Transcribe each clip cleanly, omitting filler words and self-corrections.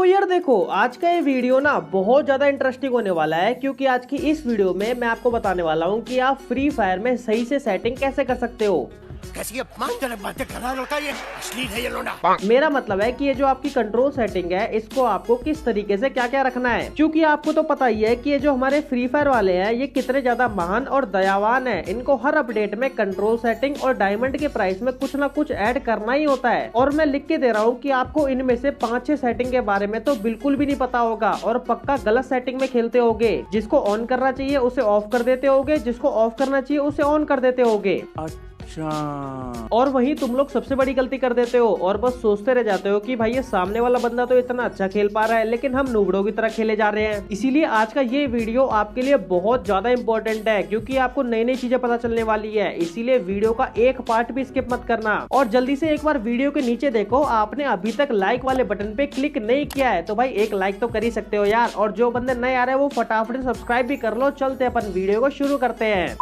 यार देखो, आज का ये वीडियो ना बहुत ज्यादा इंटरेस्टिंग होने वाला है, क्योंकि आज की इस वीडियो में मैं आपको बताने वाला हूँ कि आप फ्री फायर में सही से सेटिंग कैसे कर सकते हो। कैसी अपमानजनक बातें कर रहा है लड़का, ये अश्लील है ये लोंडा। मेरा मतलब है कि ये जो आपकी कंट्रोल सेटिंग है, इसको आपको किस तरीके से क्या क्या रखना है, क्योंकि आपको तो पता ही है कि ये जो हमारे फ्री फायर वाले हैं ये कितने ज्यादा महान और दयावान है। इनको हर अपडेट में कंट्रोल सेटिंग और डायमंड के प्राइस में कुछ ना कुछ ऐड करना ही होता है। और मैं लिख के दे रहा हूँ कि आपको इनमें से 5-6 सेटिंग के बारे में तो बिल्कुल भी नहीं पता होगा और पक्का गलत सेटिंग में खेलते होगे। जिसको ऑन करना चाहिए उसे ऑफ कर देते होगे, जिसको ऑफ करना चाहिए उसे ऑन कर देते होगे। और वहीं तुम लोग सबसे बड़ी गलती कर देते हो और बस सोचते रह जाते हो कि भाई ये सामने वाला बंदा तो इतना अच्छा खेल पा रहा है, लेकिन हम नूबड़ों की तरह खेले जा रहे हैं। इसीलिए आज का ये वीडियो आपके लिए बहुत ज्यादा इंपॉर्टेंट है, क्योंकि आपको नई नई चीजें पता चलने वाली है। इसीलिए वीडियो का एक पार्ट भी स्किप मत करना और जल्दी से एक बार वीडियो के नीचे देखो, आपने अभी तक लाइक वाले बटन पे क्लिक नहीं किया है तो भाई एक लाइक तो कर ही सकते हो यार। और जो बंदे नए आ रहे हैं वो फटाफट सब्सक्राइब भी कर लो। चलते अपन वीडियो को शुरू करते हैं।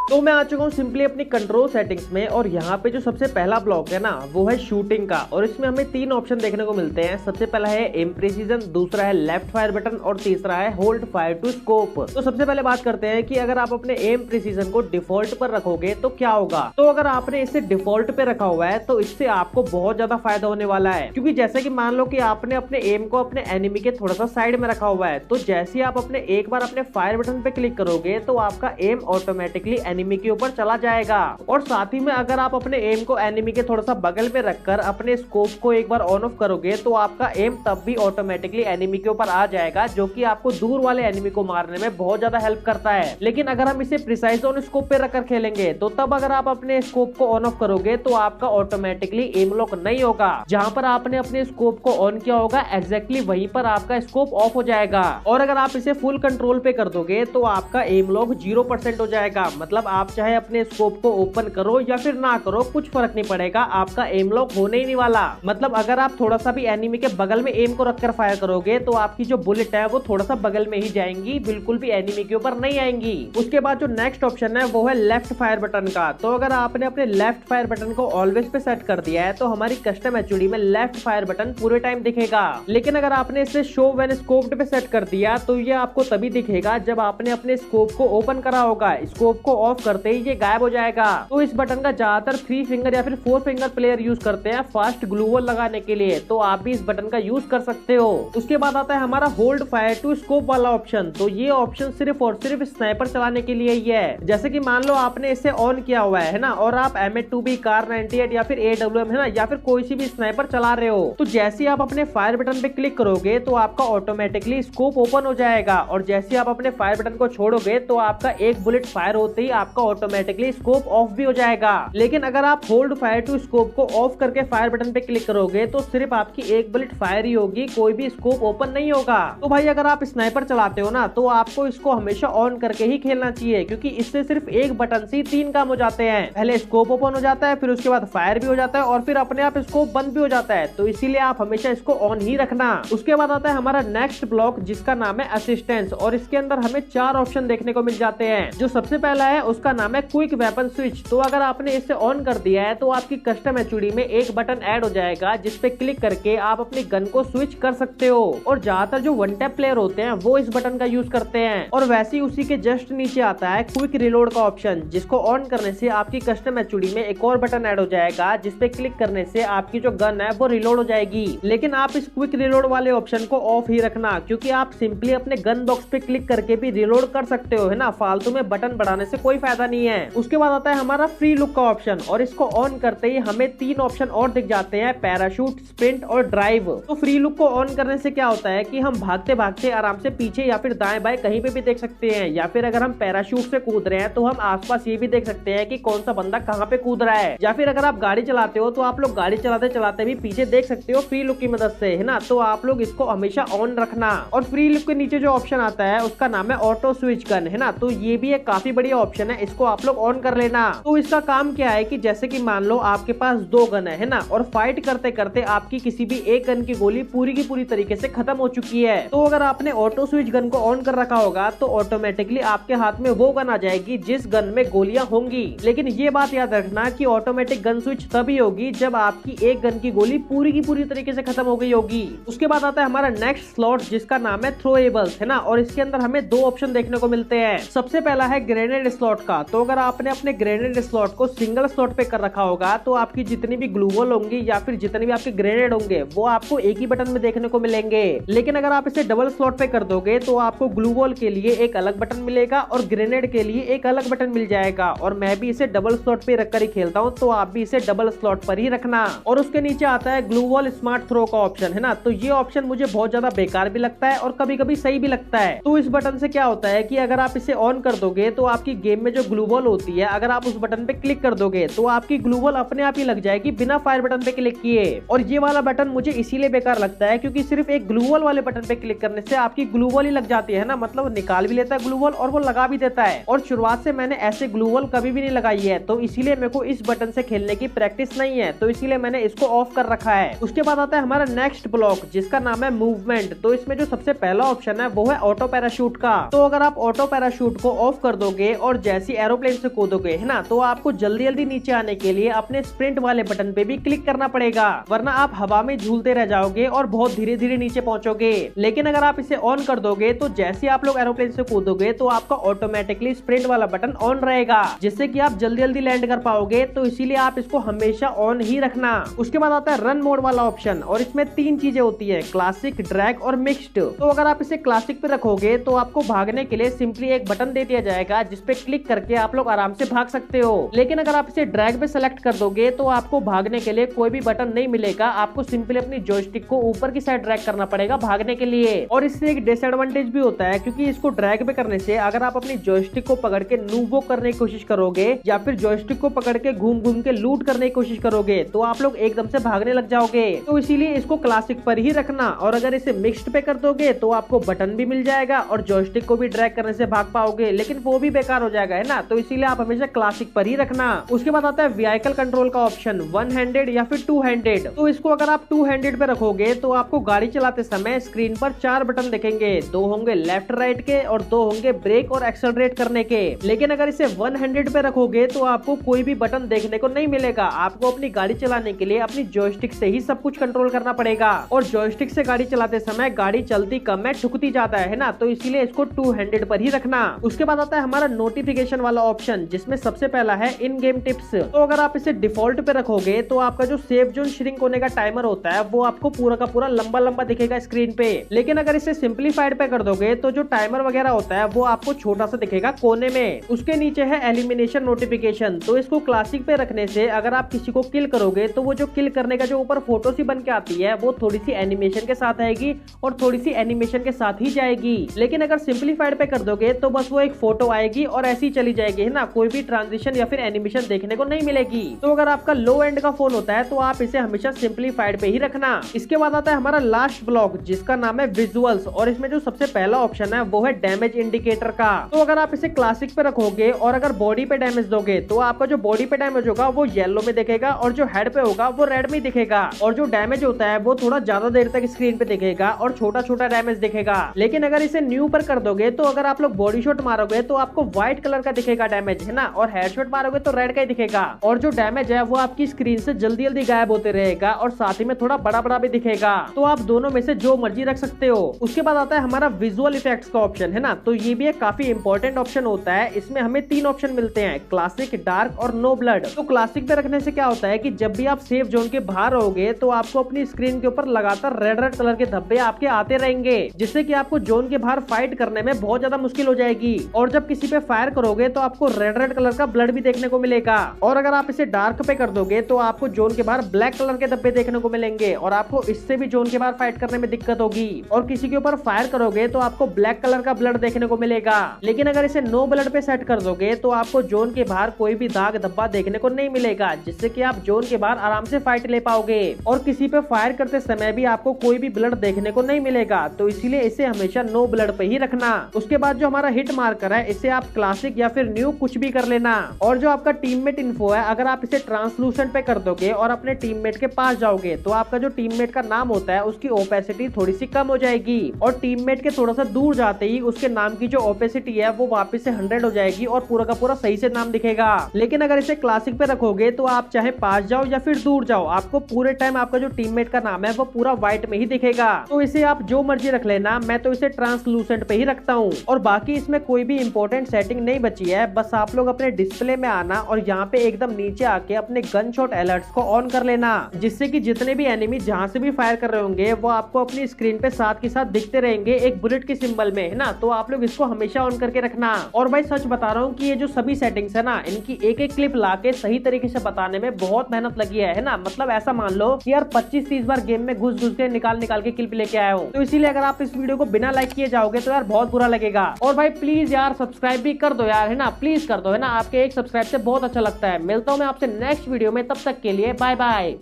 तो मैं आ चुका हूँ सिंपली अपनी कंट्रोल सेटिंग्स में, और यहाँ पे जो सबसे पहला ब्लॉक है ना वो है शूटिंग का। और इसमें हमें 3 ऑप्शन देखने को मिलते हैं। सबसे पहला है एम प्रिसीजन, दूसरा है लेफ्ट फायर बटन और तीसरा है होल्ड फायर टू स्कोप। तो सबसे पहले बात करते हैं कि अगर आप अपने एम प्रिसीजन को डिफॉल्ट पर रखोगे तो क्या होगा। तो अगर आपने इसे डिफॉल्ट पे रखा हुआ है तो इससे आपको बहुत ज्यादा फायदा होने वाला है, क्योंकि जैसे कि मान लो कि आपने अपने एम को अपने एनिमी के थोड़ा सा साइड में रखा हुआ है, तो जैसे आप अपने एक बार अपने फायर बटन पे क्लिक करोगे तो आपका एम ऑटोमेटिकली एनिमी के ऊपर चला जाएगा। और साथ ही में अगर आप अपने एम को एनिमी के थोड़ा सा बगल में रखकर अपने स्कोप को एक बार ऑन ऑफ करोगे तो आपका एम तब भी ऑटोमेटिकली एनिमी के ऊपर आ जाएगा, जो कि आपको दूर वाले एनिमी को मारने में बहुत ज्यादा हेल्प करता है। लेकिन अगर हम इसे प्रिसाइज ऑन स्कोप पे रखकर खेलेंगे तो तब अगर आप अपने स्कोप को ऑन ऑफ करोगे तो आपका ऑटोमेटिकली एम लॉक नहीं होगा। जहां पर आपने अपने स्कोप को ऑन किया होगा एग्जैक्टली वहीं पर आपका स्कोप ऑफ हो जाएगा। और अगर आप इसे फुल कंट्रोल पे कर दोगे तो आपका एम लॉक 0% हो जाएगा। मतलब आप चाहे अपने स्कोप को ओपन करो या फिर ना करो, कुछ फर्क नहीं पड़ेगा, आपका एम लॉक होने ही नहीं वाला। मतलब अगर आप थोड़ा सा भी एनिमी के बगल में एम को रखकर फायर करोगे तो आपकी जो बुलेट है वो थोड़ा सा बगल में ही जाएंगी, बिल्कुल भी एनिमी के ऊपर नहीं आएंगी। उसके बाद जो नेक्स्ट ऑप्शन है वो है लेफ्ट फायर बटन का। तो अगर आपने अपने लेफ्ट फायर बटन को ऑलवेज पे सेट कर दिया है तो हमारी कस्टम एचओडी में लेफ्ट फायर बटन पूरे टाइम दिखेगा। लेकिन अगर आपने इसे शो व्हेन स्कोप्ड पे सेट कर दिया तो ये आपको तभी दिखेगा जब आपने अपने स्कोप को ओपन करा होगा। स्कोप को ऑफ करते ही ये गायब हो जाएगा। तो इस बटन का ज्यादातर 3 फिंगर या फिर 4 फिंगर प्लेयर यूज करते हैं फास्ट ग्लू वॉल लगाने के लिए, तो आप भी इस बटन का यूज कर सकते हो। उसके बाद आता है हमारा होल्ड फायर टू स्कोप वाला ऑप्शन। तो ये ऑप्शन सिर्फ और सिर्फ स्नाइपर चलाने के लिए ही है। जैसे कि मान लो आपने इसे ऑन किया हुआ है ना, और आप M8 कार 98 या फिर AWM है ना, या फिर कोई सी भी स्नाइपर चला रहे हो, तो जैसे ही आप अपने फायर बटन पे क्लिक करोगे तो आपका ऑटोमेटिकली स्कोप ओपन हो जाएगा। और जैसे ही आप अपने फायर बटन को छोड़ोगे तो आपका एक बुलेट फायर होते ही आपका ऑटोमेटिकली स्कोप ऑफ भी हो जाएगा। लेकिन अगर आप होल्ड फायर टू स्कोप को ऑफ करके फायर बटन पे क्लिक करोगे तो सिर्फ आपकी एक बुलेट फायर ही होगी, कोई भी स्कोप ओपन नहीं होगा। तो भाई अगर आप स्नाइपर चलाते हो ना तो आपको इसको हमेशा ऑन करके ही खेलना चाहिए, क्योंकि इससे सिर्फ एक बटन से 3 काम हो जाते हैं। पहले स्कोप ओपन हो जाता है, फिर उसके बाद फायर भी हो जाता है और फिर अपने आप स्कोप बंद भी हो जाता है। तो इसीलिए आप हमेशा इसको ऑन ही रखना। उसके बाद आता है हमारा नेक्स्ट ब्लॉक जिसका नाम है असिस्टेंस, और इसके अंदर हमें 4 ऑप्शन देखने को मिल जाते हैं। जो सबसे पहला है उसका नाम है क्विक वेपन स्विच। तो अगर आपने इसे ऑन कर दिया है तो आपकी कस्टम एचओडी में एक बटन ऐड हो जाएगा जिस पे क्लिक करके आप अपनी गन को स्विच कर सकते हो। और ज्यादातर जो वन टैप प्लेयर होते हैं वो इस बटन का यूज करते हैं। और वैसे ही उसी के जस्ट नीचे आता है क्विक रिलोड का ऑप्शन, जिसको ऑन करने से आपकी कस्टम एचओडी में एक और बटन ऐड हो जाएगा जिस पे क्लिक करने से आपकी जो गन है वो रिलोड हो जाएगी। लेकिन आप इस क्विक रिलोड वाले ऑप्शन को ऑफ ही रखना, क्योंकि आप सिंपली अपने गन बॉक्स पे क्लिक करके भी रिलोड कर सकते हो, है ना। फालतू में बटन बढ़ाने से कोई फायदा नहीं है। उसके बाद आता है हमारा फ्री लुक का ऑप्शन, और इसको ऑन करते ही हमें 3 ऑप्शन और दिख जाते हैं, पैराशूट, स्प्रिंट और ड्राइव। तो फ्री लुक को ऑन करने से क्या होता है कि हम भागते भागते आराम से पीछे या फिर दाएं बाएं कहीं पे भी देख सकते हैं, या फिर अगर हम पैराशूट से कूद रहे हैं तो हम आसपास ये भी देख सकते हैं कि कौन सा बंदा कहाँ पे कूद रहा है। या फिर अगर आप गाड़ी चलाते हो तो आप लोग गाड़ी चलाते चलाते भी पीछे देख सकते हो फ्री लुक की मदद से, है ना। तो आप लोग इसको हमेशा ऑन रखना। और फ्री लुक के नीचे जो ऑप्शन आता है उसका नाम है ऑटो स्विच गन, है ना। तो ये भी एक काफी बढ़िया ऑप्शन ऑप्शन है इसको आप लोग ऑन कर लेना। तो इसका काम क्या है कि जैसे कि मान लो आपके पास 2 गन है ना, और फाइट करते करते आपकी किसी भी एक गन की गोली पूरी की पूरी तरीके से खत्म हो चुकी है, तो अगर आपने ऑटो स्विच गन को ऑन कर रखा होगा तो ऑटोमेटिकली आपके हाथ में वो गन आ जाएगी जिस गन में गोलियां होंगी। लेकिन ये बात याद रखना कि ऑटोमेटिक गन स्विच तभी होगी जब आपकी एक गन की गोली पूरी की पूरी तरीके से खत्म हो गई होगी। उसके बाद आता है हमारा नेक्स्ट स्लॉट जिसका नाम है थ्रोएबल्स, है ना, और इसके अंदर हमें 2 ऑप्शन देखने को मिलते हैं। सबसे पहला है ग्रेनेड स्लॉट का। तो अगर आपने अपने ग्रेनेड स्लॉट को सिंगल स्लॉट पे कर रखा होगा तो आपकी जितनी भी ग्लू वॉल होंगी या फिर जितने भी आपके ग्रेनेड होंगे वो आपको एक ही बटन में देखने को मिलेंगे। लेकिन अगर आप इसे डबल स्लॉट पे कर दोगे तो आपको ग्लू वॉल के लिए एक अलग बटन मिलेगा और ग्रेनेड के लिए एक अलग बटन मिल जाएगा। और मैं भी इसे डबल स्लॉट पे रखकर ही खेलता हूँ, तो आप भी इसे डबल स्लॉट पर ही रखना। और उसके नीचे आता है ग्लू वॉल स्मार्ट थ्रो का ऑप्शन, है ना। तो ये ऑप्शन मुझे बहुत ज्यादा बेकार भी लगता है और कभी कभी सही भी लगता है। तो इस बटन से क्या होता है कि अगर आप इसे ऑन कर दोगे तो आपकी गेम में जो ग्लू वॉल होती है, अगर आप उस बटन पे क्लिक कर दोगे तो आपकी ग्लू वॉल अपने आप ही लग जाएगी बिना फायर बटन पे क्लिक किए। और ये वाला बटन मुझे इसीलिए बेकार लगता है क्योंकि सिर्फ एक ग्लू वॉल वाले बटन पे क्लिक करने से आपकी ग्लू वॉल ही लग जाती है ना, मतलब निकाल भी लेता है ग्लू वॉल और वो लगा भी देता है। और शुरुआत से मैंने ऐसे ग्लू वॉल कभी भी नहीं लगाई है, तो इसीलिए मेरे को इस बटन से खेलने की प्रैक्टिस नहीं है, तो इसीलिए मैंने इसको ऑफ कर रखा है। उसके बाद आता है हमारा नेक्स्ट ब्लॉक जिसका नाम है मूवमेंट। तो इसमें जो सबसे पहला ऑप्शन है वो है ऑटो पैराशूट का। तो अगर आप ऑटो पैराशूट को ऑफ कर दोगे और जैसी एरोप्लेन से कूदोगे, है ना, तो आपको जल्दी जल्दी नीचे आने के लिए अपने स्प्रिंट वाले बटन पे भी क्लिक करना पड़ेगा, वरना आप हवा में झूलते रह जाओगे और बहुत धीरे धीरे नीचे पहुंचोगे। लेकिन अगर आप इसे ऑन कर दोगे तो जैसे आप लोग एरोप्लेन से कूदोगे तो आपका ऑटोमेटिकली स्प्रिंट वाला बटन ऑन रहेगा, जिससे कि आप जल्दी जल्दी लैंड कर पाओगे। तो इसीलिए आप इसको हमेशा ऑन ही रखना। उसके बाद आता है रन मोड वाला ऑप्शन, और इसमें 3 चीजें होती है, क्लासिक, ड्रैग और मिक्स्ड। तो अगर आप इसे क्लासिक पे रखोगे तो आपको भागने के लिए सिंपली एक बटन दे दिया जाएगा जिसपे क्लिक करके आप लोग आराम से भाग सकते हो। लेकिन अगर आप इसे ड्रैग पे सेलेक्ट कर दोगे तो आपको भागने के लिए कोई भी बटन नहीं मिलेगा, आपको सिंपली अपनी जॉयस्टिक को ऊपर की साइड ड्रैग करना पड़ेगा भागने के लिए। और इससे एक डिसएडवांटेज भी होता है क्योंकि इसको ड्रैग पे करने से अगर आप अपनी जॉयस्टिक को पकड़ के नूवो करने की कोशिश करोगे या फिर जॉयस्टिक को पकड़ के घूम घूम के लूट करने की कोशिश करोगे तो आप लोग एकदम से भागने लग जाओगे। तो इसीलिए इसको क्लासिक पर ही रखना। और अगर इसे मिक्स्ड पे कर दोगे तो आपको बटन भी मिल जाएगा और जॉयस्टिक को भी ड्रैग करने से भाग पाओगे, लेकिन वो भी बेकार हो जाएगा, है ना। तो इसीलिए आप हमेशा क्लासिक पर ही रखना। उसके बाद आता है व्हीकल कंट्रोल का ऑप्शन, 1 हैंडेड या फिर 2 हैंडेड। तो इसको अगर आप 2 हैंडेड पे रखोगे तो आपको गाड़ी चलाते समय स्क्रीन पर 4 बटन दिखेंगे, 2 होंगे लेफ्ट राइट के और 2 होंगे ब्रेक और एक्सेलरेट करने के। लेकिन अगर इसे 1 हैंडेड पे रखोगे तो आपको कोई भी बटन देखने को नहीं मिलेगा, आपको अपनी गाड़ी चलाने के लिए अपनी जॉयस्टिक से ही सब कुछ कंट्रोल करना पड़ेगा। और जॉयस्टिक से गाड़ी चलाते समय गाड़ी चलती कम है, ठुकती जाता है ना, तो इसीलिए इसको 2 हैंडेड पर ही रखना। उसके बाद आता है हमारा नोटिफिकेशन वाला ऑप्शन जिसमें सबसे पहला है इन गेम टिप्स। तो अगर आप इसे डिफॉल्ट पे रखोगे तो आपका जो सेफ जोन श्रिंक होने का टाइमर होता है वो आपको पूरा का पूरा लंबा लंबा दिखेगा स्क्रीन पे। लेकिन अगर इसे सिंपलीफाइड पे कर दोगे तो जो टाइमर वगैरह होता है वो आपको छोटा सा दिखेगा कोने में। उसके नीचे है एलिमिनेशन नोटिफिकेशन। तो इसको क्लासिक पे रखने से अगर आप किसी को किल करोगे तो वो जो किल करने का जो ऊपर फोटो सी बन के आती है वो थोड़ी सी एनिमेशन के साथ आएगी और थोड़ी सी एनिमेशन के साथ ही जाएगी। लेकिन अगर सिंपलीफाइड पे कर दोगे तो बस वो एक फोटो आएगी और ऐसी चली जाएगी, है ना, कोई भी ट्रांजिशन या फिर एनिमेशन देखने को नहीं मिलेगी। तो अगर आपका लो एंड का फोन होता है तो आप इसे हमेशा सिंपलीफाइड पे ही रखना। इसके बाद आता है हमारा लास्ट ब्लॉक जिसका नाम है विजुअल्स, और इसमें जो सबसे पहला ऑप्शन है वो है डैमेज इंडिकेटर का। तो अगर आप इसे क्लासिक पे रखोगे और अगर बॉडी पे डैमेज दोगे तो आपका जो बॉडी पे डैमेज होगा वो येलो में दिखेगा और जो हेड पे होगा वो रेड में दिखेगा, और जो डैमेज होता है वो थोड़ा ज्यादा देर तक स्क्रीन पे दिखेगा और छोटा छोटा डैमेज दिखेगा। लेकिन अगर इसे न्यू पर कर दोगे तो अगर आप लोग बॉडी शॉट मारोगे तो आपको व्हाइट कलर का दिखेगा डैमेज, है ना, और हेडशॉट मारोगे तो रेड का ही दिखेगा, और जो डैमेज है वो आपकी स्क्रीन से जल्दी जल्दी गायब होते रहेगा और साथ ही में थोड़ा बड़ा बड़ा भी दिखेगा। तो आप दोनों में से जो मर्जी रख सकते हो। उसके बाद आता है हमारा विजुअल इफेक्ट्स का ऑप्शन, है ना। तो ये भी एक काफी इंपॉर्टेंट ऑप्शन होता है। इसमें हमें 3 ऑप्शन मिलते हैं, क्लासिक, डार्क और नो ब्लड। तो क्लासिक पे रखने से क्या होता है कि जब भी आप सेफ जोन के बाहर रहोगे तो आपको अपनी स्क्रीन के ऊपर लगातार रेड रेड कलर के धब्बे आपके आते रहेंगे, जिससे कि आपको जोन के बाहर फाइट करने में बहुत ज्यादा मुश्किल हो जाएगी। और जब किसी पे फायर करोगे तो आपको रेड रेड कलर का ब्लड भी देखने को मिलेगा। और अगर आप इसे डार्क पे कर दोगे तो आपको जोन के बाहर ब्लैक कलर के धब्बे देखने को मिलेंगे और आपको इससे भी जोन के बाहर फाइट करने में दिक्कत होगी। और किसी के ऊपर फायर करोगे तो आपको ब्लैक कलर का ब्लड देखने को मिलेगा। लेकिन अगर इसे नो ब्लड पे सेट कर दोगे तो आपको जोन के बाहर कोई भी दाग धब्बा देखने को नहीं मिलेगा, जिससे कि आप जोन के बाहर आराम से फाइट ले पाओगे। और किसी पे फायर करते समय भी आपको कोई भी ब्लड देखने को नहीं मिलेगा, तो इसीलिए इसे हमेशा नो ब्लड पे ही रखना। उसके बाद जो हमारा हिट मार्कर है इसे आप क्लासिक, क्लासिक या फिर न्यू कुछ भी कर लेना। और जो आपका टीममेट इन्फो है, अगर आप इसे ट्रांसलूसेंट पे कर दोगे और अपने टीममेट के पास जाओगे तो आपका जो टीममेट का नाम होता है उसकी ओपेसिटी थोड़ी सी कम हो जाएगी और टीममेट के थोड़ा सा दूर जाते ही उसके नाम की जो ओपेसिटी है वो वापस से 100 हो जाएगी और पूरा का पूरा सही से नाम दिखेगा। लेकिन अगर इसे क्लासिक पे रखोगे तो आप चाहे पास जाओ या फिर दूर जाओ, आपको पूरे टाइम आपका जो टीममेट का नाम है वो पूरा व्हाइट में ही दिखेगा। तो इसे आप जो मर्जी रख लेना, मैं तो इसे ट्रांसलूसेंट पे ही रखता हूँ। और बाकी इसमें कोई भी इंपॉर्टेंट सेटिंग नहीं बची है, बस आप लोग अपने डिस्प्ले में आना और यहाँ पे एकदम नीचे आके अपने गन शॉट अलर्ट्स को ऑन कर लेना, जिससे कि जितने भी एनिमी जहाँ से भी फायर कर रहे होंगे वो आपको अपनी स्क्रीन पे साथ के साथ दिखते रहेंगे एक बुलेट के सिंबल में, है ना। तो आप लोग इसको हमेशा ऑन करके रखना। और भाई सच बता रहा हूँ कि ये जो सभी सेटिंग्स है ना, इनकी एक एक क्लिप लाके सही तरीके से बताने में बहुत मेहनत लगी है ना। मतलब ऐसा मान लो कि यार 25-30 बार गेम में घुस के निकाल के क्लिप लेके आया हूँ। तो इसीलिए अगर आप इस वीडियो को बिना लाइक किए जाओगे तो यार बहुत बुरा लगेगा। और भाई प्लीज यार सब्सक्राइब भी कर दो यार, है ना, प्लीज कर दो, है ना। आपके एक सब्सक्राइब से बहुत अच्छा लगता है। मिलता हूँ मैं आपसे नेक्स्ट वीडियो में, तब तक के लिए बाय बाय।